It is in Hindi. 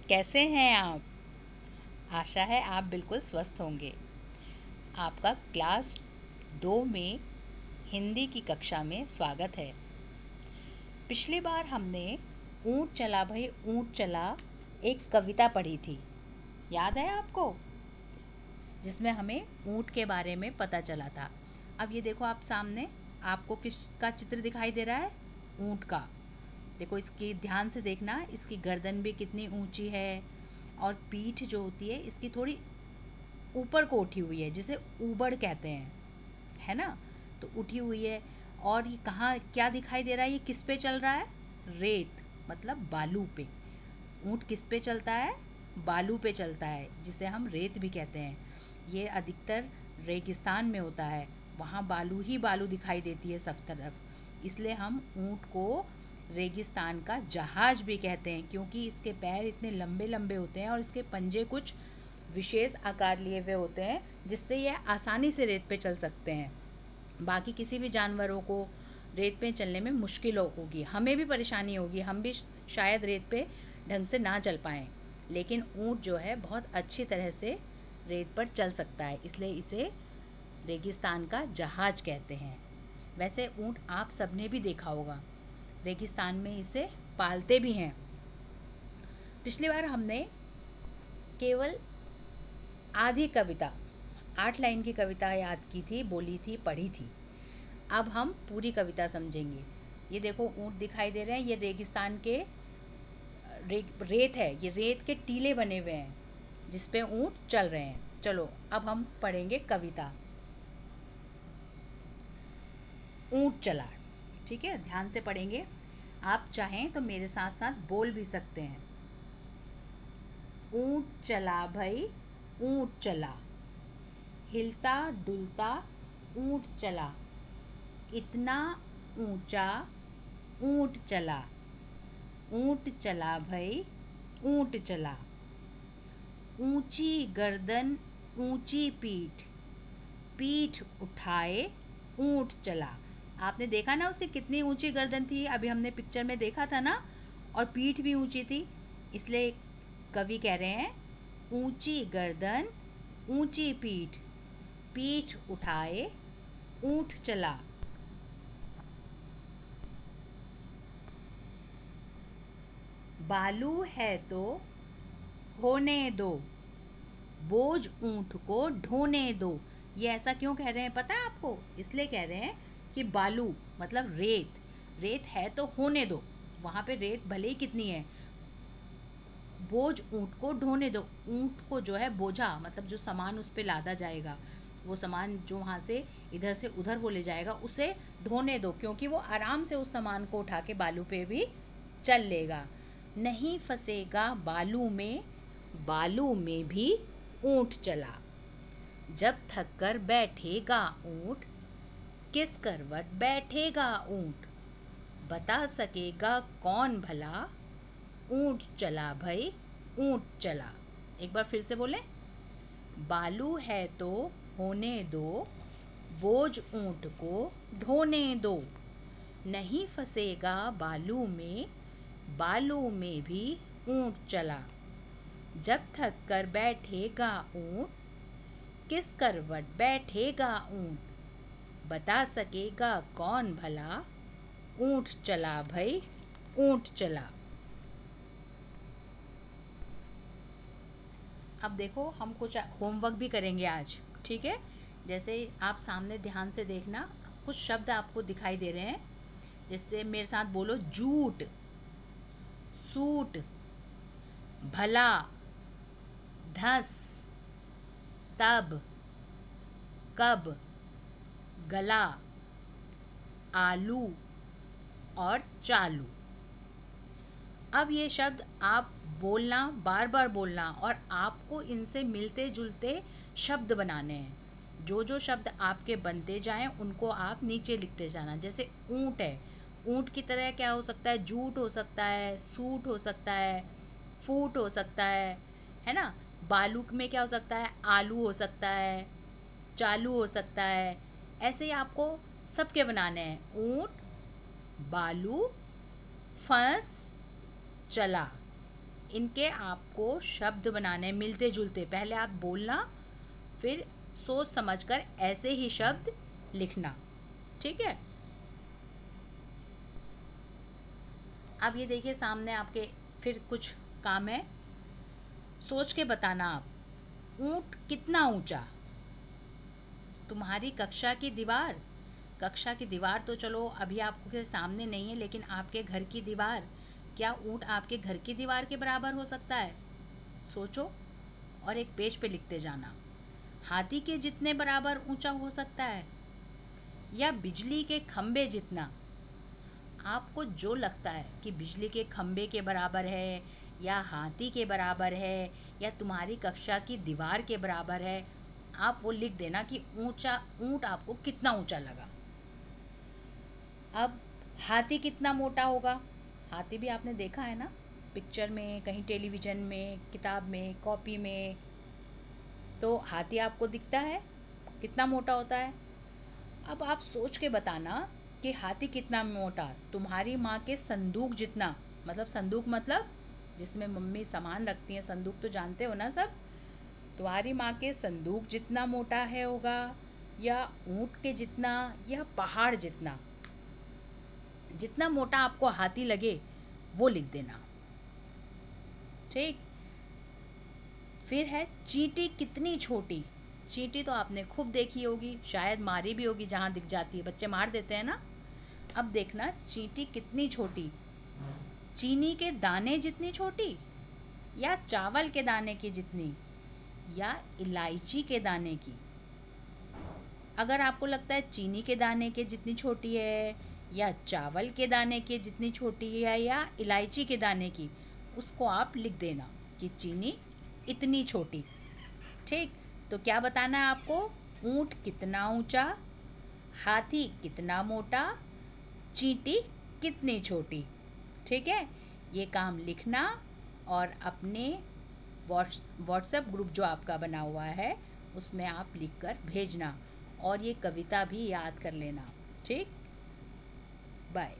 कैसे हैं आप? आशा है आप बिल्कुल स्वस्थ होंगे। आपका क्लास 2 में हिंदी की कक्षा में स्वागत है। पिछली बार हमने ऊंट चला भाई ऊंट चला एक कविता पढ़ी थी, याद है आपको? जिसमें हमें ऊंट के बारे में पता चला था। अब ये देखो आप सामने, आपको किसका चित्र दिखाई दे रहा है? ऊंट का। देखो इसकी ध्यान से देखना, इसकी गर्दन भी कितनी ऊंची है और पीठ जो होती है इसकी थोड़ी ऊपर को उठी हुई है, जिसे ऊबड़ कहते हैं, है ना? तो उठी हुई है। और ये कहाँ क्या दिखाई दे रहा है? ये किस पे चल रहा है? रेत, मतलब बालू पे। ऊंट किस पे चलता है? बालू पे चलता है, जिसे हम रेत भी कहते हैं। ये अधिकतर रेगिस्तान में होता है, वहाँ बालू ही बालू दिखाई देती है सब तरफ। इसलिए हम ऊंट को रेगिस्तान का जहाज भी कहते हैं, क्योंकि इसके पैर इतने लंबे लंबे होते हैं और इसके पंजे कुछ विशेष आकार लिए हुए होते हैं, जिससे यह आसानी से रेत पे चल सकते हैं। बाकी किसी भी जानवरों को रेत पे चलने में मुश्किल होगी, हमें भी परेशानी होगी, हम भी शायद रेत पे ढंग से ना चल पाएं। लेकिन ऊंट जो है बहुत अच्छी तरह से रेत पर चल सकता है, इसलिए इसे रेगिस्तान का जहाज कहते हैं। वैसे ऊंट आप सबने भी देखा होगा, रेगिस्तान में इसे पालते भी हैं। पिछली बार हमने केवल आधी कविता, 8 लाइन की कविता याद की थी, बोली थी, पढ़ी थी। अब हम पूरी कविता समझेंगे। ये देखो ऊंट दिखाई दे रहे हैं, ये रेगिस्तान के रेत है, ये रेत के टीले बने हुए हैं जिस पे ऊंट चल रहे हैं। चलो अब हम पढ़ेंगे कविता। ऊंट चला, ठीक है? ध्यान से पढ़ेंगे। आप चाहें तो मेरे साथ साथ बोल भी सकते हैं। ऊंट चला भाई ऊंट चला, हिलता डुलता ऊंट चला, इतना ऊंचा ऊंट चला। ऊंट चला भाई ऊंट चला, ऊंची गर्दन ऊंची पीठ, पीठ उठाए ऊंट चला। आपने देखा ना उसकी कितनी ऊंची गर्दन थी, अभी हमने पिक्चर में देखा था ना, और पीठ भी ऊंची थी। इसलिए कवि कह रहे हैं ऊंची गर्दन ऊंची पीठ, पीठ उठाए ऊंट चला। बालू है तो होने दो, बोझ ऊंट को ढोने दो। ये ऐसा क्यों कह रहे हैं पता है आपको? इसलिए कह रहे हैं कि बालू मतलब रेत, रेत है तो होने दो, वहां पे रेत भले ही कितनी है, बोझ ऊंट को ढोने दो। ऊंट को जो है बोझा, मतलब जो सामान उस पे लादा जाएगा, वो सामान जो वहां से इधर से उधर वो ले जाएगा, उसे ढोने दो, क्योंकि वो आराम से उस सामान को उठा के बालू पे भी चल लेगा। नहीं फंसेगा बालू में भी ऊंट चला। जब थक कर बैठेगा ऊंट, किस करवट बैठेगा ऊंट, बता सकेगा कौन भला, ऊंट चला भाई ऊंट चला। एक बार फिर से बोले। बालू है तो होने दो, बोझ ऊंट को ढोने दो, नहीं फंसेगा बालू में भी ऊंट चला। जब थक कर बैठेगा ऊंट, किस करवट बैठेगा ऊंट, बता सकेगा कौन भला, ऊंट चला भाई ऊंट चला। अब देखो हम कुछ होमवर्क भी करेंगे आज, ठीक है? जैसे आप सामने ध्यान से देखना, कुछ शब्द आपको दिखाई दे रहे हैं, जिससे मेरे साथ बोलो। झूठ, सूट, भला, धस, तब, कब, गला, आलू और चालू। अब ये शब्द आप बोलना, बार बार बोलना, और आपको इनसे मिलते जुलते शब्द बनाने हैं। जो जो शब्द आपके बनते जाएं उनको आप नीचे लिखते जाना। जैसे ऊंट है, ऊंट की तरह क्या हो सकता है? जूट हो सकता है, सूट हो सकता है, फूट हो सकता है ना? बालू में क्या हो सकता है? आलू हो सकता है, चालू हो सकता है। ऐसे ही आपको सबके बनाने हैं। ऊंट, बालू, फंस, चला। इनके आपको शब्द बनाने मिलते जुलते। पहले आप बोलना, फिर सोच समझकर ऐसे ही शब्द लिखना, ठीक है। अब ये देखिए सामने आपके फिर कुछ काम है। सोच के बताना आप, ऊंट कितना ऊंचा। तुम्हारी कक्षा की दीवार, कक्षा की दीवार तो चलो अभी आपके सामने नहीं है, लेकिन आपके घर की दीवार, क्या ऊंट आपके घर की दीवार के बराबर हो सकता है? सोचो और एक पेज पे लिखते जाना। हाथी के जितने बराबर ऊंचा हो सकता है, या बिजली के खंबे जितना। आपको जो लगता है कि बिजली के खंबे के बराबर है, या हाथी के बराबर है, या तुम्हारी कक्षा की दीवार के बराबर है, आप वो लिख देना कि ऊंट आपको कितना ऊंचा लगा। अब हाथी कितना मोटा होगा? हाथी भी आपने देखा है ना, पिक्चर में, कहीं टेलीविजन में, किताब में, कॉपी में। तो हाथी आपको दिखता है कितना मोटा होता है। अब आप सोच के बताना कि हाथी कितना मोटा। तुम्हारी माँ के संदूक जितना, मतलब संदूक मतलब जिसमें मम्मी सामान रखती है, संदूक तो जानते हो ना सब। तुम्हारी माँ के संदूक जितना मोटा है होगा, या ऊंट के जितना, या पहाड़ जितना। जितना मोटा आपको हाथी लगे वो लिख देना, ठीक। फिर है चींटी कितनी छोटी। चींटी तो आपने खूब देखी होगी, शायद मारी भी होगी, जहां दिख जाती है बच्चे मार देते हैं ना। अब देखना चींटी कितनी छोटी। चीनी के दाने जितनी छोटी, या चावल के दाने की जितनी, या इलायची के दाने की। अगर आपको लगता है चीनी के दाने के जितनी छोटी है, या चावल के दाने के जितनी छोटी है, या इलायची के दाने की, उसको आप लिख देना कि चीनी इतनी छोटी, ठीक। तो क्या बताना है आपको? ऊंट कितना ऊंचा, हाथी कितना मोटा, चींटी कितनी छोटी, ठीक है। ये काम लिखना और अपने व्हाट्सएप ग्रुप जो आपका बना हुआ है उसमें आप लिखकर भेजना, और ये कविता भी याद कर लेना, ठीक। बाय।